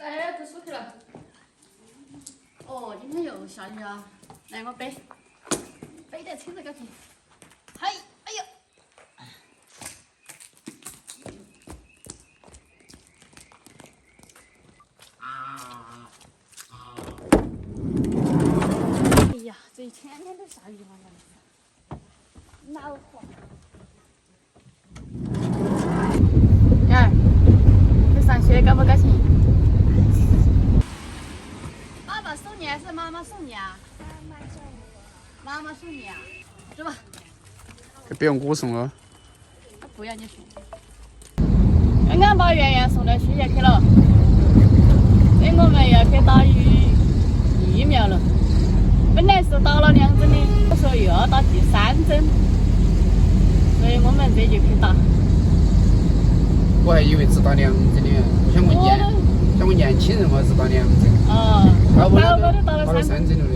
哎，这舒服了。哦，今天又下雨啊！来，我背，背在车子高头。嗨，哎呦！哎呀，这一天天都下雨了，恼火。燕儿，你上学高不高兴？爸爸送你还是妈妈送你啊？妈妈送你啊？走吧。别用我送了。不要你送。刚刚把圆圆送到区去了，所以我们要去打疫苗了。本来是打了2针的，我说又要打第3针，所以我们这就去打。我还以为只打2针的，我想问年轻人嘛是打2针。哦，我都打了3针了的。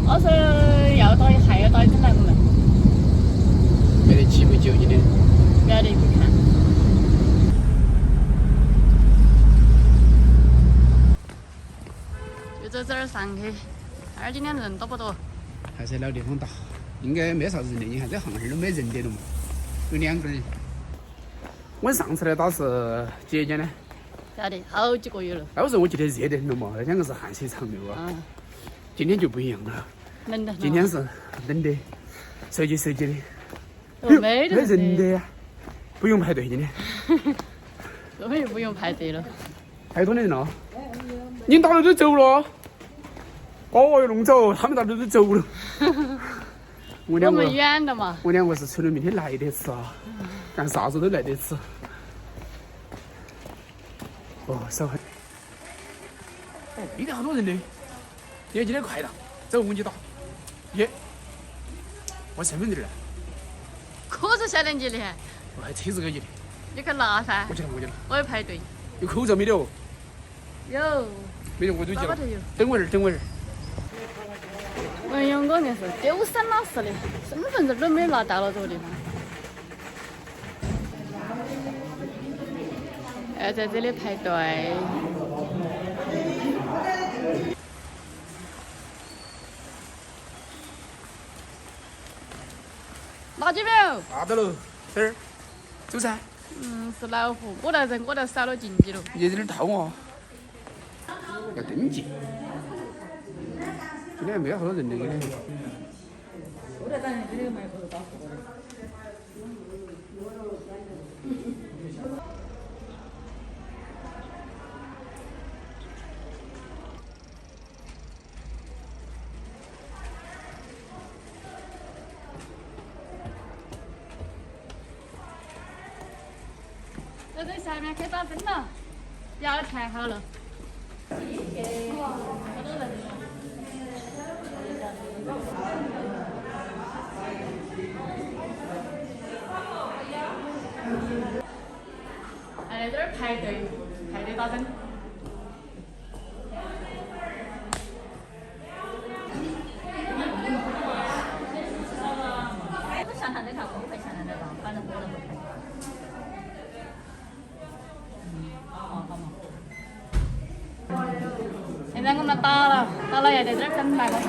我说要打还要打一针来我们。没得急不急今天？不要得去看。就走这儿上去，看今天人多不多？还是老地方大，应该没啥子人的。你看这巷儿都没人的了嘛，有2个人。我上次来打是节间呢。晓得，好几个月了。那时候我记得热得很了嘛，那2个是汗水长流啊。今天就不一样了，冷的。今天是冷的，收集的。没人的呀，不用排队今天。根本就不用排队了。太多的人了，你大家都走了。哦哟，弄走，他们大家都走了。我们远的嘛。我2个是出了名的来得迟啊，干啥子都来得迟。哦，手很。哦，今天好多人的，今天快了，走我们就打。耶，我身份证呢？可是晓得你的，我还车子给你的。你去拿噻。我去了。我要排队。有口罩没得哦？有。没得我都去了。有。等会儿。哎呀，我硬是丢三落四的，身份证都没拿到了这个地方。要在这里排队。拿起没有？拿到了，这儿，走噻。是老虎，我来少了进去了。你在这儿套我，要登记。今天没有好多人的，今天。在这下面开打针了，药填好了。还在这儿排队打针。上海那条公会下来的吧，反正我都不排。现在我们打了要在这儿等半个小时。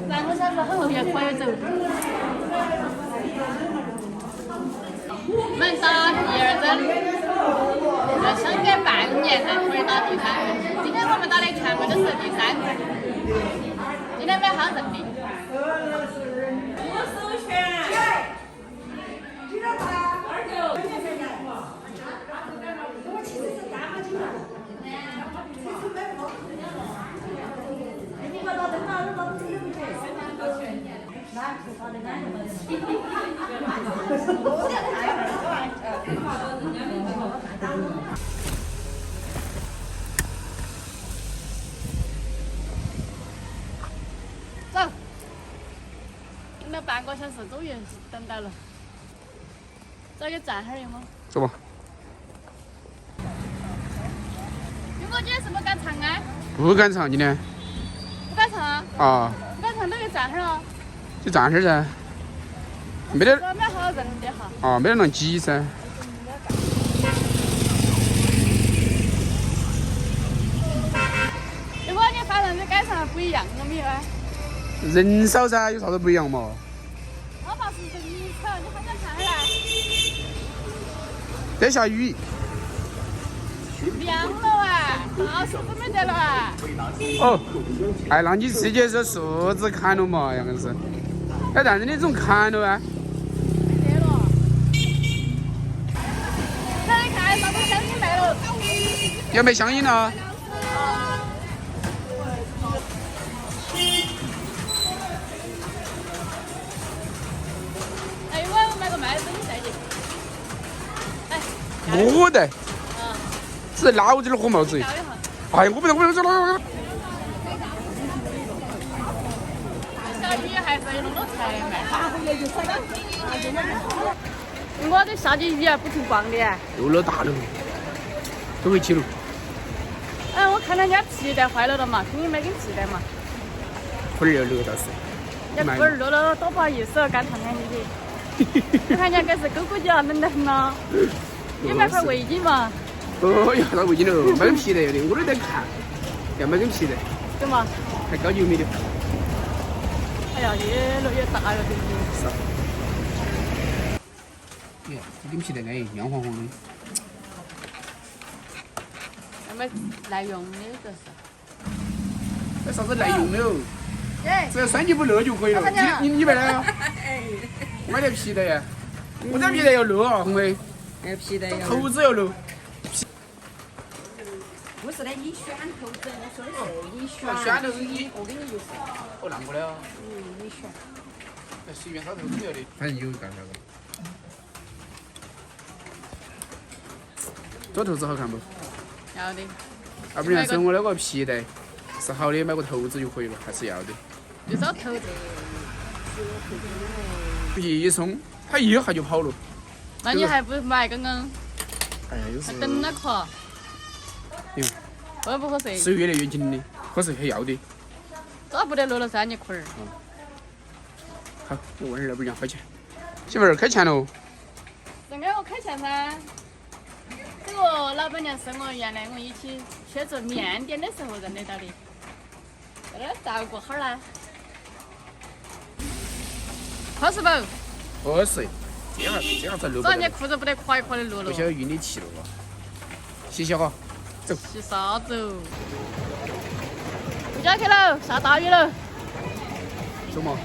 半个小时后要可以走。我们打第2针，要相隔半年才可以打第3针。今天我们打的全部都是第3针，今天没好人的。我首选。走，等了半个小时，终于等到了。找个站哈儿，我。走吧。云哥今天是不赶场啊？不赶场今天。不赶场啊？啊。不赶场那就站哈儿啊。就站哈儿噻。没得。没好人的哈。啊，没得那么挤噻。不一样了没有啊？人少噻，有啥子不一样嘛？我爸是人少，你好想看下来？在下雨。凉了啊，大树都没得了啊！哦，哎，那你直接说树子砍了嘛，杨根是。哎，但是你怎么砍了啊？没得了。看一看，啥子香烟没了？要没香烟了？哎，我买个麦子，你带去。哎，我带，嗯，只是老子的火帽子。教一下。哎，我不能，走了。小雨还是弄到才卖。我的下起雨啊，不停逛的。又老大了，都回去了。哎，我看到人家皮带坏了嘛，肯定买根皮带嘛。魂儿溜倒是。人家龟儿溜了，多不好意思，干看看你的。你看人家该是勾勾脚，冷得很呐。你买块围巾嘛？哦，要啥围巾了？买根皮带的，我都在看。要买根皮带，对嘛？还高级没得？哎呀，越来越大了，这个。是。耶，这根皮带哎，亮晃晃的。要买耐用的这是。这啥子耐用的哦？哎，只要三级不漏就可以了。你买的？我买的皮带呀。我这皮带要漏啊，红梅。皮带要。头子要漏。不是的，你选头子，我说的是你选。选头子你。我给你就是。哦，那过来啊。你选。随便啥头子要的，反正有干啥个。这头子好看不？要的。要不然是我那个皮带是好的，买个头子就可以了，还是要的。就找头子。一松，它一下就跑了。那你还不买刚刚？哎呀，有时还等那壳？哟，合不合适？是越来越紧的，可是还要的。这不得漏了噻，你裤儿。好，我问下老板娘开钱。媳妇儿开钱喽。人家我开钱噻。这个老板娘是我原来我一起去做面点的时候认得到的。在那儿照顾哈儿呢。合适不？合适。这样才漏不得。这你裤子不得垮一垮的漏了不。晓得运你气了哇。谢谢哈。走。洗啥子哦？回家去了，下大雨了。走嘛。